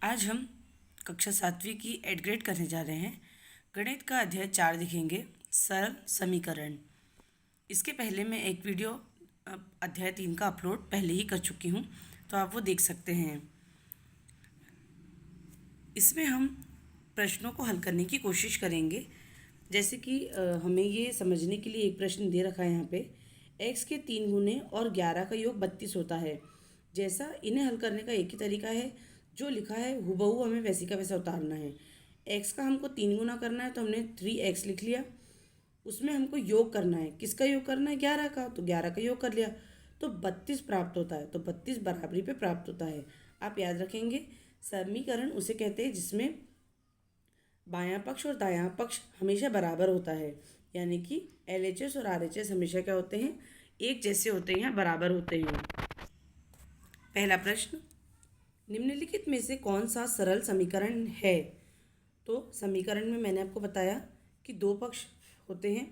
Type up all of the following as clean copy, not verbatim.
आज हम कक्षा 7वीं की एड ग्रेड करने जा रहे हैं। गणित का अध्याय 4 दिखेंगे, सरल समीकरण। इसके पहले मैं एक वीडियो अध्याय 3 का अपलोड पहले ही कर चुकी हूँ, तो आप वो देख सकते हैं। इसमें हम प्रश्नों को हल करने की कोशिश करेंगे। जैसे कि हमें ये समझने के लिए एक प्रश्न दे रखा है यहाँ पे, x के 3 गुने और 11 का योग 32 होता है। जैसा इन्हें हल करने का एक ही तरीका है, जो लिखा है हूबहू हमें वैसी का वैसा उतारना है। x का हमको 3 गुना करना है, तो हमने 3x लिख लिया। उसमें हमको योग करना है, किसका योग करना है? 11 का, तो 11 का योग कर लिया तो 32 प्राप्त होता है। तो 32 बराबरी पे प्राप्त होता है। आप याद रखेंगे, समीकरण उसे कहते हैं जिसमें बायां पक्ष और दायां पक्ष हमेशा बराबर होता है। यानी कि LHS और RHS हमेशा क्या होते हैं? एक जैसे होते हैं, बराबर होते हैं। पहला प्रश्न, निम्नलिखित में से कौन सा सरल समीकरण है? तो समीकरण में मैंने आपको बताया कि दो पक्ष होते हैं।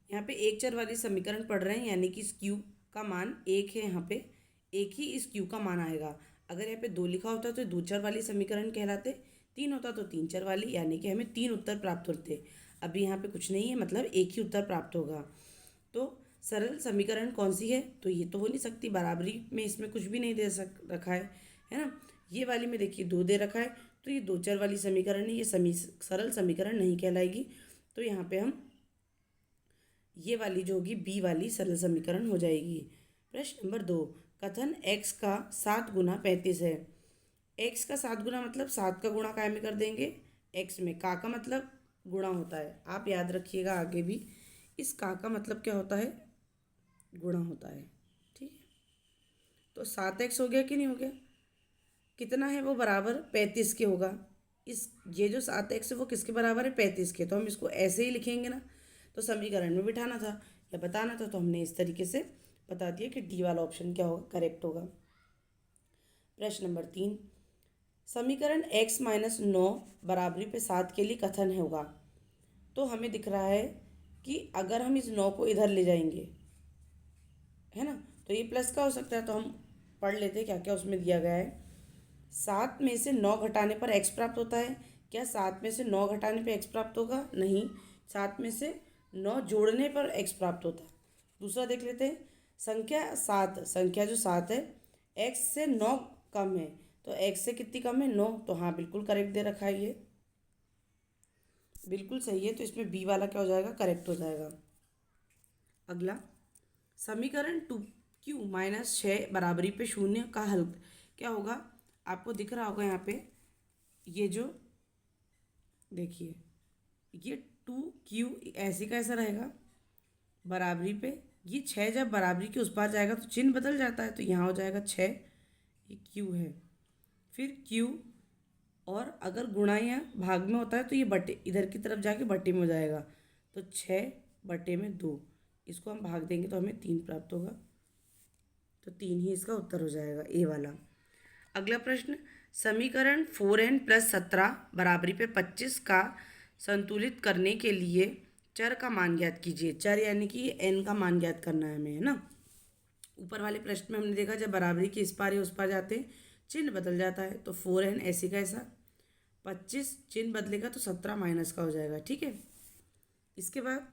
यहाँ पे एक चर वाली समीकरण पढ़ रहे हैं, यानी कि इस क्यू का मान 1 है। यहाँ पे एक ही इस क्यू का मान आएगा। अगर यहाँ पे 2 लिखा होता तो दो चर वाली समीकरण कहलाते, 3 होता तो 3 चर वाली, यानी कि हमें 3 उत्तर प्राप्त होते। अभी यहाँ पे कुछ नहीं है, मतलब एक ही उत्तर प्राप्त होगा। तो सरल समीकरण कौन सी है? तो ये तो हो नहीं सकती, बराबरी में इसमें कुछ भी नहीं दे रखा है ना। ये वाली में देखिए 2 दे रखा है, तो ये दो चर वाली समीकरण है, ये सरल समीकरण नहीं कहलाएगी। तो यहाँ पे हम ये वाली जो होगी बी वाली सरल समीकरण हो जाएगी। प्रश्न नंबर 2, कथन x का 7 गुना 35 है। x का 7 गुना मतलब 7 का गुणा काय में कर देंगे x में। का मतलब गुणा होता है, आप याद रखिएगा आगे भी, इस का मतलब क्या होता है? गुणा होता है। ठीक है, तो 7x हो गया कि नहीं हो गया? कितना है वो? बराबर 35 के होगा। इस ये जो 7x है वो किसके बराबर है? 35 के। तो हम इसको ऐसे ही लिखेंगे ना, तो समीकरण में बिठाना था या बताना था, तो हमने इस तरीके से बता दिया कि डी वाला ऑप्शन क्या होगा, करेक्ट होगा। प्रश्न नंबर 3, समीकरण x-9 बराबरी पे 7 के लिए कथन होगा। तो हमें दिख रहा है कि अगर हम इस 9 को इधर ले जाएंगे, है ना, तो ये प्लस का हो सकता है। तो हम पढ़ लेते हैं क्या क्या उसमें दिया गया है। 7 में से 9 घटाने पर x प्राप्त होता है। क्या 7 में से 9 घटाने पर x प्राप्त होगा? नहीं, 7 में से 9 जोड़ने पर x प्राप्त होता है। दूसरा देख लेते हैं, संख्या 7, संख्या जो 7 है x से 9 कम है, तो x से कितनी कम है? 9। तो हाँ, बिल्कुल करेक्ट दे रखा है, ये बिल्कुल सही है। तो इसमें बी वाला क्या हो जाएगा? करेक्ट हो जाएगा। अगला, समीकरण 2q-6 बराबरी पे 0 का हल क्या होगा? आपको दिख रहा होगा यहाँ पे, ये जो देखिए, ये 2q ऐसे का ऐसा रहेगा बराबरी पे। ये 6 जब बराबरी के उस पार जाएगा तो चिन्ह बदल जाता है, तो यहाँ हो जाएगा 6, ये q है। फिर q, और अगर गुणा या भाग में होता है तो ये बटे इधर की तरफ जाके बटे में हो जाएगा। तो 6/2, इसको हम भाग देंगे तो हमें 3 प्राप्त होगा। तो 3 ही इसका उत्तर हो जाएगा, ए वाला। अगला प्रश्न, समीकरण 4n+17 बराबरी पे 25 का संतुलित करने के लिए चर का मान ज्ञात कीजिए। चर यानी कि n का मान ज्ञात करना है हमें, है ना। ऊपर वाले प्रश्न में हमने देखा, जब बराबरी के इस पार या उस पार जाते हैं चिन्ह बदल जाता है। तो 4n ऐसे का ऐसा, 25 चिन्ह बदलेगा तो 17 माइनस का हो जाएगा। ठीक है, इसके बाद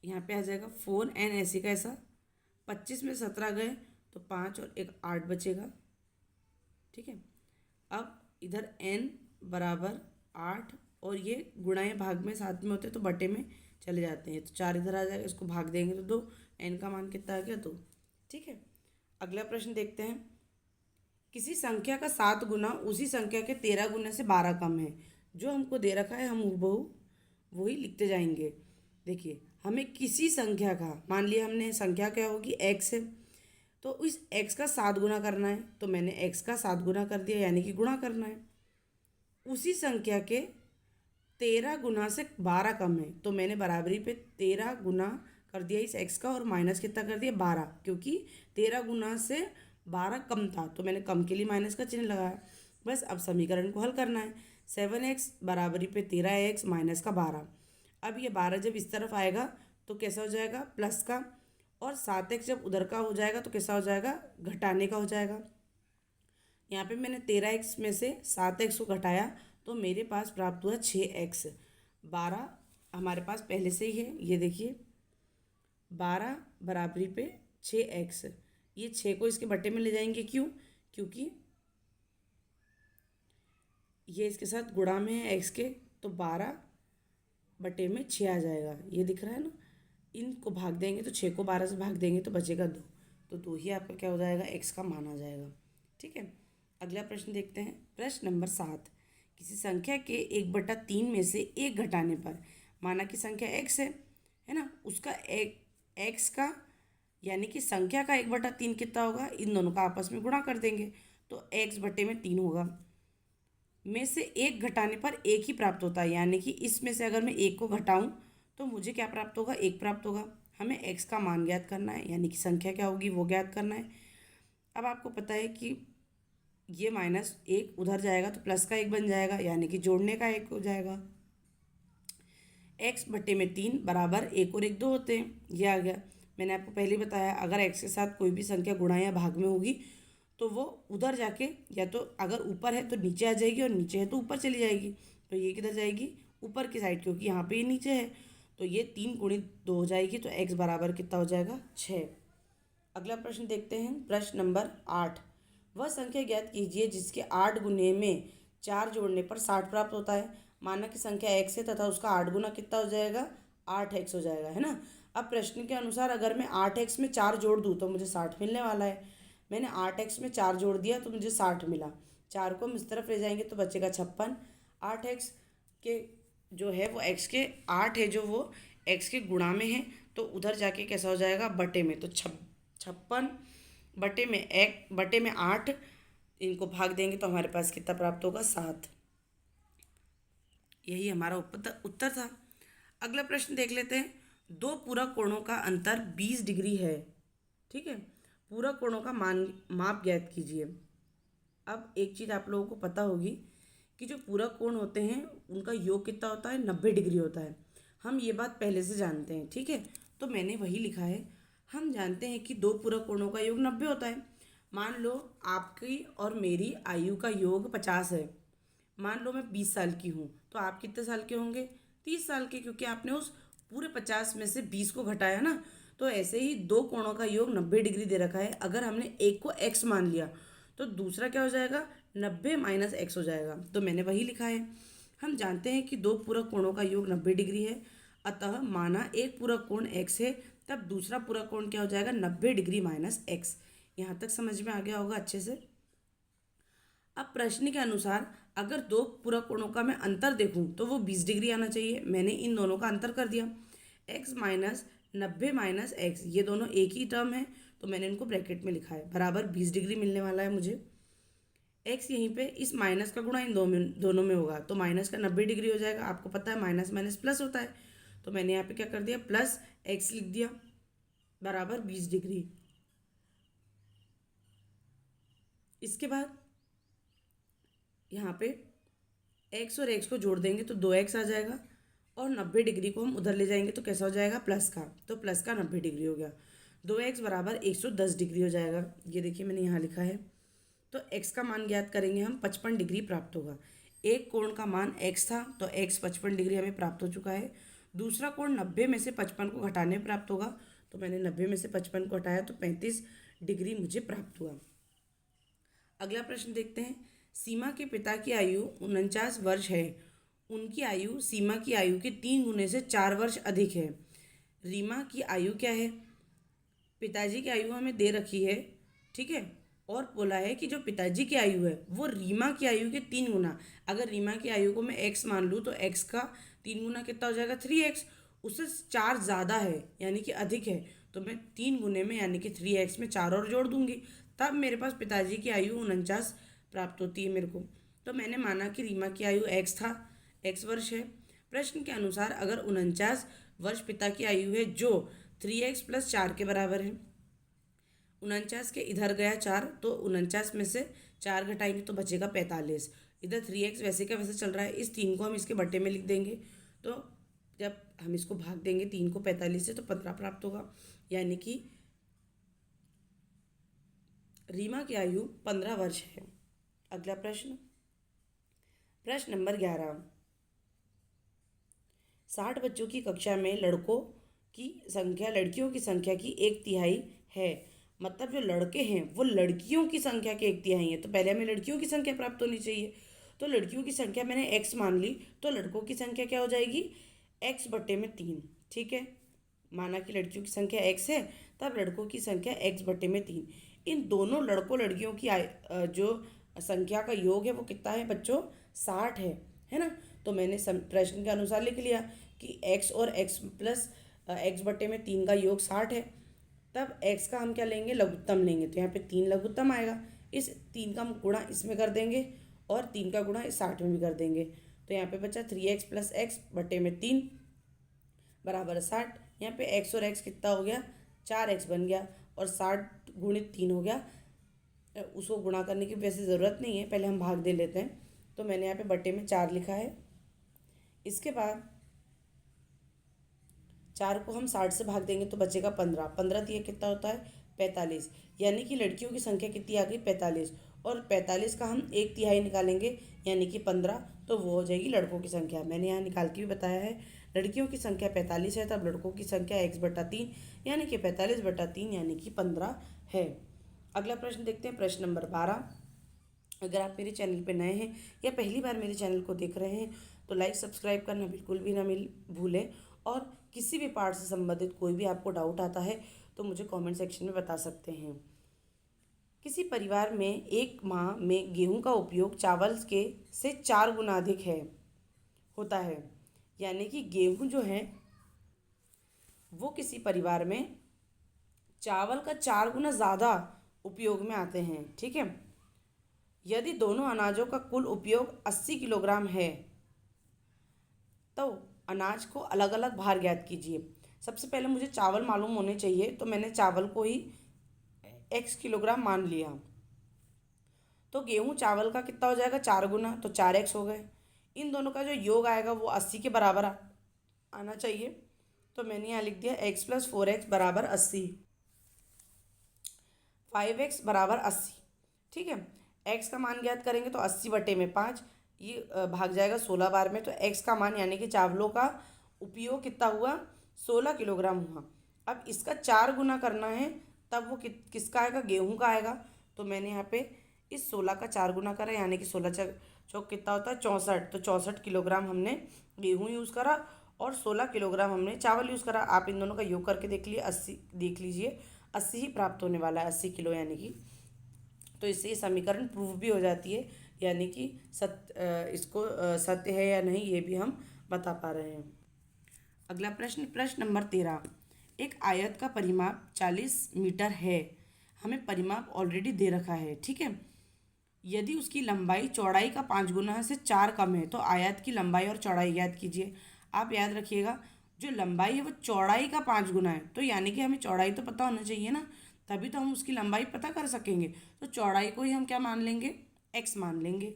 यहाँ पे आ जाएगा 4n ऐसे का ऐसा, 25 में 17 गए तो 5 और 1 8 बचेगा। ठीक है, अब इधर n बराबर 8, और ये गुणा या भाग में साथ में होते हैं तो बटे में चले जाते हैं, तो 4 इधर आ जाएगा, इसको भाग देंगे तो 2, n का मान कितना आ गया? 2। ठीक है, अगला प्रश्न देखते हैं। किसी संख्या का 7 गुना उसी संख्या के 13 गुने से 12 कम है। जो हमको दे रखा है हम हूबहू वही लिखते जाएंगे। देखिए, हमें किसी संख्या का, मान लिया हमने संख्या क्या होगी? x है, तो इस x का 7 गुना करना है, तो मैंने x का 7 गुना कर दिया, यानी कि गुणा करना है। उसी संख्या के 13 गुना से 12 कम है, तो मैंने बराबरी पे 13 गुना कर दिया इस x का, और माइनस कितना कर दिया? 12, क्योंकि 13 गुना से 12 कम था, तो मैंने कम के लिए माइनस का चिन्ह लगाया। बस अब समीकरण को हल करना है। 7x बराबरी पे 13x माइनस का 12। अब ये 12 जब इस तरफ आएगा तो कैसा हो जाएगा? प्लस का, और 7x जब उधर का हो जाएगा तो कैसा हो जाएगा? घटाने का हो जाएगा। यहाँ पे मैंने 13x में से 7x को घटाया तो मेरे पास प्राप्त हुआ 6x। 12 हमारे पास पहले से ही है, ये देखिए 12 बराबरी पे 6x। ये 6 को इसके बट्टे में ले जाएंगे, क्यों? क्योंकि ये इसके साथ गुणा में है x के, तो 12 बटे में 6 आ जाएगा, ये दिख रहा है ना। इनको भाग देंगे तो 6 को 12 से भाग देंगे तो बचेगा 2, तो 2 ही आपका क्या हो जाएगा, x का मान आ जाएगा। ठीक है, अगला प्रश्न देखते हैं। प्रश्न नंबर 7, किसी संख्या के 1/3 में से 1 घटाने पर, माना कि संख्या x है ना, उसका x का यानी कि संख्या का 1/3 कितना होगा, इन दोनों का आपस में गुणा कर देंगे तो x बटे में 3 होगा। में से 1 घटाने पर 1 ही प्राप्त होता है, यानी कि इसमें से अगर मैं 1 को घटाऊं तो मुझे क्या प्राप्त होगा, 1 प्राप्त होगा। हमें x का मान ज्ञात करना है, यानी कि संख्या क्या होगी वो ज्ञात करना है। अब आपको पता है कि ये -1 उधर जाएगा तो प्लस का 1 बन जाएगा, यानी कि जोड़ने का 1 हो जाएगा। x बटे में 3 बराबर 1 और 1 2 होते हैं, ये आ गया। मैंने आपको पहले बताया अगर x के साथ कोई भी संख्या गुणा या भाग में होगी तो वो उधर जाके या तो अगर ऊपर है तो नीचे आ जाएगी और नीचे है तो ऊपर चली जाएगी। तो ये किधर जाएगी, ऊपर की साइड, क्योंकि यहाँ पे ये नीचे है। तो ये 3 गुणित 2 हो जाएगी, तो x बराबर कितना हो जाएगा, 6। अगला प्रश्न देखते हैं। प्रश्न नंबर 8, वह संख्या ज्ञात कीजिए जिसके 8 गुने में 4 जोड़ने पर 60 प्राप्त होता है। माना कि संख्या x है तथा उसका 8 गुना कितना हो जाएगा, 8x हो जाएगा, है ना। अब प्रश्न के अनुसार अगर मैं 8x में 4 जोड़ दूँ तो मुझे 60 मिलने वाला है। मैंने 8x में 4 जोड़ दिया तो मुझे 60 मिला। 4 को हम इस तरफ ले जाएंगे तो बचेगा 56। 8x के जो है वो x के 8 है जो वो x के गुणा में है, तो उधर जाके कैसा हो जाएगा, बटे में। तो 56 बटे में 8, इनको भाग देंगे तो हमारे पास कितना प्राप्त होगा, 7। यही हमारा उत्तर था। अगला प्रश्न देख लेते हैं। दो पूरक कोणों का अंतर 20 डिग्री है। ठीक है, पूरक कोणों का माप ज्ञात कीजिए। अब एक चीज़ आप लोगों को पता होगी कि जो पूरक कोण होते हैं उनका योग कितना होता है, 90 डिग्री होता है। हम ये बात पहले से जानते हैं, ठीक है, तो मैंने वही लिखा है। हम जानते हैं कि दो पूरक कोणों का योग 90 होता है। मान लो आपकी और मेरी आयु का योग 50 है। मान लो मैं 20 साल की हूँ, तो आप कितने साल के होंगे, 30 साल के, क्योंकि आपने उस पूरे 50 में से 20 को घटाया ना। तो ऐसे ही दो कोणों का योग 90 डिग्री दे रखा है। अगर हमने एक को x मान लिया तो दूसरा क्या हो जाएगा, 90 माइनस x हो जाएगा। तो मैंने वही लिखा है। हम जानते हैं कि दो पूरक कोणों का योग 90 डिग्री है, अतः माना एक पूरक कोण x है, तब दूसरा पूरक कोण क्या हो जाएगा, 90 डिग्री माइनस x। यहाँ तक समझ में आ गया होगा अच्छे से। अब प्रश्न के अनुसार अगर दो पूरक कोणों का मैं अंतर देखूं तो वो 20 डिग्री आना चाहिए। मैंने इन दोनों का अंतर कर दिया, x माइनस 90 माइनस x, ये दोनों एक ही टर्म है, तो मैंने इनको ब्रैकेट में लिखा है, बराबर 20 डिग्री मिलने वाला है मुझे। x यहीं पे इस माइनस का गुणा इन दोनों में होगा, तो माइनस का 90 डिग्री हो जाएगा। आपको पता है माइनस माइनस प्लस होता है, तो मैंने यहाँ पे क्या कर दिया, प्लस x लिख दिया, बराबर 20 डिग्री। इसके बाद यहाँ पे x और x को जोड़ देंगे तो 2x आ जाएगा, और 90 डिग्री को हम उधर ले जाएंगे तो कैसा हो जाएगा, प्लस का, तो प्लस का 90 डिग्री हो गया। 2x बराबर 110 डिग्री हो जाएगा। ये देखिए मैंने यहाँ लिखा है। तो x का मान ज्ञात करेंगे हम, 55 डिग्री प्राप्त होगा। एक कोण का मान x था तो x 55 डिग्री हमें प्राप्त हो चुका है। दूसरा कोण 90 में से 55 को घटाने में प्राप्त होगा, तो मैंने 90 में से 55 को हटाया तो 35 डिग्री मुझे प्राप्त हुआ। अगला प्रश्न देखते हैं। सीमा के पिता की आयु 49 वर्ष है। उनकी आयु सीमा की आयु के 3 गुने से 4 वर्ष अधिक है। रीमा की आयु क्या है, पिताजी की आयु हमें दे रखी है, ठीक है, और बोला है कि जो पिताजी की आयु है वो रीमा की आयु के 3 गुना। अगर रीमा की आयु को मैं x मान लूँ तो x का 3 गुना कितना हो जाएगा, 3x। उससे 4 ज़्यादा है यानी कि अधिक है, तो मैं 3 गुने में यानी कि 3x में 4 और जोड़ दूंगी, तब मेरे पास पिताजी की आयु 49 प्राप्त होती है मेरे को। तो मैंने माना कि रीमा की आयु x था, x वर्ष है। प्रश्न के अनुसार अगर 49 वर्ष पिता की आयु है जो 3x प्लस 4 के बराबर है। 49 के इधर गया 4, तो 49 में से 4 घटाएंगे तो बचेगा 45। इधर 3x वैसे का वैसे चल रहा है, इस 3 को हम इसके बट्टे में लिख देंगे, तो जब हम इसको भाग देंगे 3 को 45 से तो 15 प्राप्त होगा, यानी कि रीमा की आयु 15 वर्ष है। अगला प्रश्न, प्रश्न नंबर 11। 60 बच्चों की कक्षा में लड़कों की संख्या लड़कियों की संख्या की 1/3 है, मतलब जो लड़के हैं वो लड़कियों की संख्या के 1/3 है। तो पहले हमें लड़कियों की संख्या प्राप्त होनी चाहिए। तो लड़कियों की संख्या मैंने x मान ली, तो लड़कों की संख्या क्या हो जाएगी, x/3। ठीक है, माना कि लड़कियों की संख्या x है, तब लड़कों की संख्या x/3। इन दोनों लड़कों लड़कियों की जो संख्या का योग है वो कितना है बच्चों, 60 है ना। तो मैंने प्रश्न के अनुसार लिख लिया कि x और x+x/3 का योग 60 है। तब x का हम क्या लेंगे, लघुत्तम लेंगे। तो यहाँ पे 3 लघुत्तम आएगा, इस 3 का हम गुणा इसमें कर देंगे और 3 का गुणा इस 60 में भी कर देंगे। तो यहाँ पे बचा 3x + x/3 बराबर 60। यहाँ पे x और x कितना हो गया, 4x बन गया, और 60 × 3 हो गया। उसको गुणा करने की वैसे ज़रूरत नहीं है, पहले हम भाग दे लेते हैं। तो मैंने यहाँ पे बटे में 4 लिखा है। इसके बाद 4 को हम 60 से भाग देंगे तो बचेगा 15। 15 दिए कितना होता है, 45। यानी कि लड़कियों की संख्या कितनी आ गई, 45। और 45 का हम 1/3 निकालेंगे यानी कि 15, तो वो हो जाएगी लड़कों की संख्या। मैंने यहाँ निकाल के भी बताया है, लड़कियों की संख्या 45 है, तब लड़कों की संख्या x/3 यानी कि 45/3 यानी कि 15 है। अगला प्रश्न देखते हैं, प्रश्न नंबर 12। अगर आप मेरे चैनल पर नए हैं या पहली बार मेरे चैनल को देख रहे हैं तो लाइक सब्सक्राइब करना बिल्कुल भी ना भूलें। और किसी भी पार्ट से संबंधित कोई भी आपको डाउट आता है तो मुझे कमेंट सेक्शन में बता सकते हैं। किसी परिवार में एक माह में गेहूं का उपयोग चावल के से 4 गुना अधिक होता है। यानी कि गेहूं जो है वो किसी परिवार में चावल का 4 गुना ज़्यादा उपयोग में आते हैं। ठीक है, यदि दोनों अनाजों का कुल उपयोग 80 किलोग्राम है तो अनाज को अलग अलग भार ज्ञात कीजिए। सबसे पहले मुझे चावल मालूम होने चाहिए, तो मैंने चावल को ही x किलोग्राम मान लिया। तो गेहूं चावल का कितना हो जाएगा, 4 गुना, तो 4x हो गए। इन दोनों का जो योग आएगा वो 80 के बराबर आना चाहिए। तो मैंने यहाँ लिख दिया x + 4x = 80, 5x = 80। ठीक है, x का मान ज्ञात करेंगे तो 80/5, ये भाग जाएगा 16 बार में। तो x का मान यानी कि चावलों का उपयोग कितना हुआ, 16 किलोग्राम हुआ। अब इसका 4 गुना करना है, तब वो किसका आएगा, गेहूं का आएगा। तो मैंने यहाँ पे इस 16 का 4 गुना करा, यानी कि 16 चौक कितना होता है, 64। तो 64 किलोग्राम हमने गेहूँ यूज़ करा और 16 किलोग्राम हमने चावल यूज़ करा। आप इन दोनों का योग करके देख लीजिए 80 ही प्राप्त होने वाला है, 80 किलो यानी कि। तो इससे ये समीकरण प्रूव भी हो जाती है, यानी कि इसको सत्य है या नहीं ये भी हम बता पा रहे हैं। अगला प्रश्न, प्रश्न नंबर 13। एक आयत का परिमाप 40 मीटर है, हमें परिमाप ऑलरेडी दे रखा है। ठीक है, यदि उसकी लंबाई चौड़ाई का 5 गुना से 4 कम है तो आयत की लंबाई और चौड़ाई ज्ञात कीजिए। आप याद रखिएगा, जो लंबाई है वो चौड़ाई का 5 गुना है, तो यानी कि हमें चौड़ाई तो पता होना चाहिए ना, तभी तो हम उसकी लंबाई पता कर सकेंगे। तो चौड़ाई को ही हम क्या मान लेंगे, x मान लेंगे।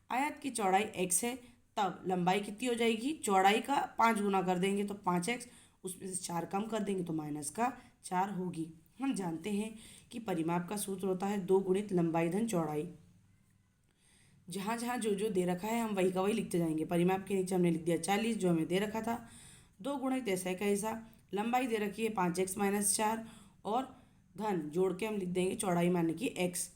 आयत की चौड़ाई x है, तब लंबाई कितनी हो जाएगी, चौड़ाई का 5 गुना कर देंगे तो 5x, उसमें से 4 कम कर देंगे तो -4 होगी। हम जानते हैं कि परिमाप का सूत्र होता है 2 × लंबाई धन चौड़ाई। जहाँ जहाँ जो दे रखा है हम वही का वही लिखते जाएंगे। परिमाप के नीचे हमने लिख दिया 40 जो हमें दे रखा था, 2 × ऐसा का ऐसा, लंबाई दे रखी है 5x - 4 और धन जोड़ के हम लिख देंगे चौड़ाई माने कि x।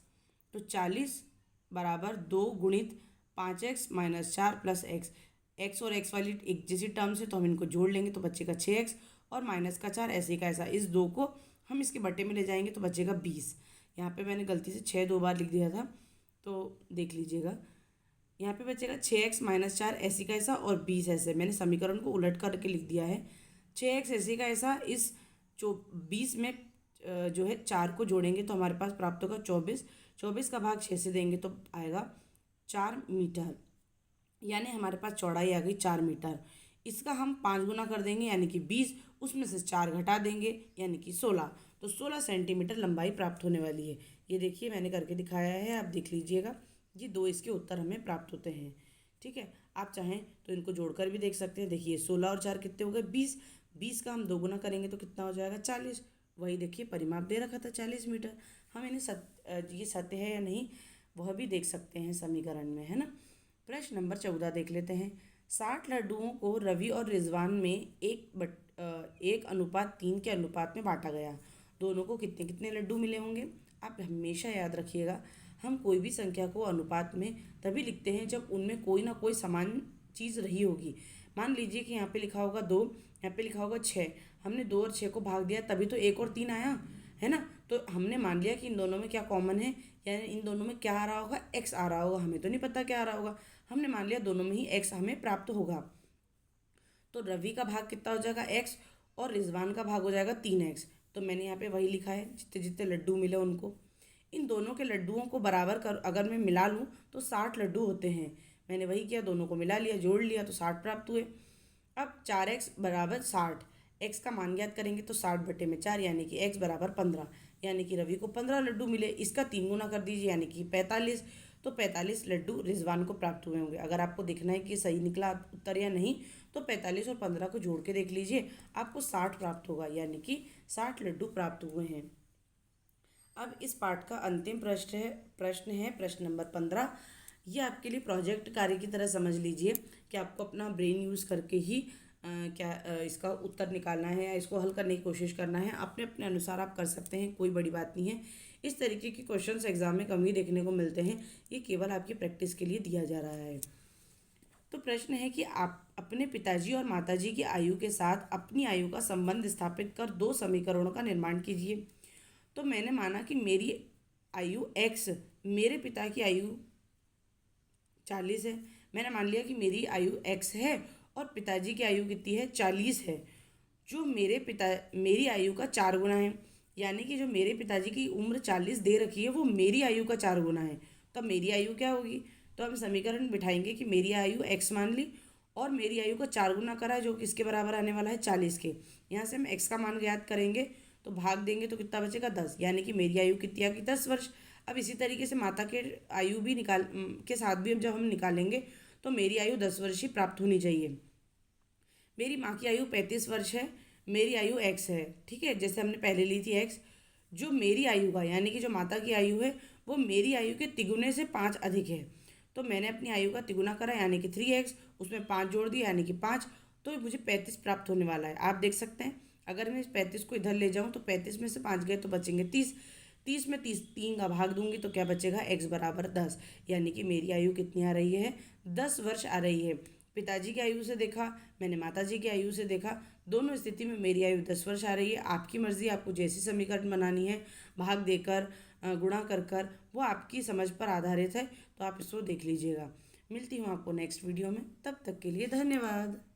तो 40 = 2 × 5x - 4 + x। x और x वाली एक जैसी टर्म से तो हम इनको जोड़ लेंगे तो बचेगा 6x और -4 ऐसे का ऐसा। इस 2 को हम इसके बटे में ले जाएंगे तो बचेगा 20। यहाँ पे मैंने गलती से 6 2 बार लिख दिया था, तो देख लीजिएगा। यहाँ पे बचेगा 6x - 4 ऐसी का ऐसा और 20 ऐसे। मैंने समीकरण को उलट करके लिख दिया है, 6x ऐसी का ऐसा इस 20 में जो है 4 को जोड़ेंगे तो हमारे पास प्राप्त होगा 24। 24 का भाग 6 से देंगे तो आएगा 4 मीटर, यानी हमारे पास चौड़ाई आ गई 4 मीटर। इसका हम 5 गुना कर देंगे यानी कि 20, उसमें से 4 घटा देंगे यानी कि 16। तो 16 सेंटीमीटर लंबाई प्राप्त होने वाली है। ये देखिए मैंने करके दिखाया है, आप देख लीजिएगा। ये 2 इसके उत्तर हमें प्राप्त होते हैं। ठीक है, आप चाहें तो इनको जोड़कर भी देख सकते हैं। देखिए 16 और 4 कितने हो गए, 20। 20 का हम 2 गुना करेंगे तो कितना हो जाएगा, 40। वही देखिए परिमाप दे रखा था 40 मीटर। हम इन्हें ये सत्य है या नहीं वह भी देख सकते हैं समीकरण में, है ना। प्रश्न नंबर 14 देख लेते हैं। 60 लड्डुओं को रवि और रिजवान में 1:3 के अनुपात में बांटा गया। दोनों को कितने कितने लड्डू मिले होंगे। आप हमेशा याद रखिएगा, हम कोई भी संख्या को अनुपात में तभी लिखते हैं जब उनमें कोई ना कोई समान चीज़ रही होगी। मान लीजिए कि यहाँ पे लिखा होगा 2, यहाँ पे लिखा होगा 6, हमने 2 और 6 को भाग दिया तभी तो 1 और 3 आया, है ना। तो हमने मान लिया कि इन दोनों में क्या कॉमन है, यानी इन दोनों में क्या आ रहा होगा, x आ रहा होगा। हमें तो नहीं पता क्या आ रहा होगा, हमने मान लिया दोनों में ही x हमें प्राप्त होगा। तो रवि का भाग कितना हो जाएगा x, और रिजवान का भाग हो जाएगा 3x। तो मैंने यहाँ पे वही लिखा है, जितने जितने लड्डू मिले उनको। इन दोनों के लड्डुओं को बराबर कर अगर मैं मिला लूँ तो 60 लड्डू होते हैं। मैंने वही किया, दोनों को मिला लिया, जोड़ लिया तो 60 प्राप्त हुए। अब 4x बराबर 60, x का मान ज्ञात करेंगे तो 60/4 यानी कि x बराबर 15, यानी कि रवि को 15 लड्डू मिले। इसका 3 गुना कर दीजिए यानी कि 45, तो 45 लड्डू रिजवान को प्राप्त हुए होंगे। अगर आपको देखना है कि सही निकला उत्तर या नहीं तो 45 और 15 को जोड़ के देख लीजिए, आपको 60 प्राप्त होगा, यानी कि 60 लड्डू प्राप्त हुए हैं। अब इस पाठ का अंतिम प्रश्न नंबर 15। ये आपके लिए प्रोजेक्ट कार्य की तरह समझ लीजिए कि आपको अपना ब्रेन यूज़ करके ही इसका उत्तर निकालना है या इसको हल करने की कोशिश करना है। अपने अपने अनुसार आप कर सकते हैं, कोई बड़ी बात नहीं है। इस तरीके के क्वेश्चंस एग्जाम में कम ही देखने को मिलते हैं, ये केवल आपकी प्रैक्टिस के लिए दिया जा रहा है। तो प्रश्न है कि आप अपने पिताजी और माताजी की आयु के साथ अपनी आयु का संबंध स्थापित कर 2 समीकरणों का निर्माण कीजिए। तो मैंने माना कि मेरी आयु x, मेरे पिता की आयु 40 है। मैंने मान लिया कि मेरी आयु x है और पिताजी की आयु कितनी है, 40 है। जो मेरी आयु का 4 गुना है, यानी कि जो मेरे पिताजी की उम्र 40 दे रखी है वो मेरी आयु का 4 गुना है। तो मेरी आयु क्या होगी, तो हम समीकरण बिठाएंगे कि मेरी आयु x मान ली और मेरी आयु का 4 गुना करा जो कि इसके बराबर आने वाला है 40 के। यहाँ से हम x का मान ज्ञात करेंगे तो भाग देंगे तो कितना बचेगा, 10, यानी कि मेरी आयु कितनी आ गई, 10 वर्ष। अब इसी तरीके से माता के आयु भी के साथ भी जब हम निकालेंगे तो मेरी आयु 10 वर्ष ही प्राप्त होनी चाहिए। मेरी माँ की आयु 35 वर्ष है, मेरी आयु x है, ठीक है, जैसे हमने पहले ली थी x। जो मेरी आयु का यानी कि जो माता की आयु है वो मेरी आयु के तिगुने से 5 अधिक है। तो मैंने अपनी आयु का तिगुना करा यानी कि 3x, उसमें 5 जोड़ दिया यानी कि 5, तो मुझे 35 प्राप्त होने वाला है। आप देख सकते हैं, अगर मैं इस 35 को इधर ले जाऊं तो 35 में से 5 गए तो बचेंगे 30, 30 में 3 का भाग दूंगी तो क्या बचेगा, x बराबर 10, यानी कि मेरी आयु कितनी आ रही है, 10 वर्ष आ रही है। पिताजी की आयु से देखा, मैंने माताजी की आयु से देखा, दोनों स्थिति में मेरी आयु 10 वर्ष आ रही है। आपकी मर्जी, आपको जैसी समीकरण बनानी है, भाग देकर गुणा कर वो आपकी समझ पर आधारित है, तो आप इसको देख लीजिएगा। मिलती हूँ आपको नेक्स्ट वीडियो में, तब तक के लिए धन्यवाद।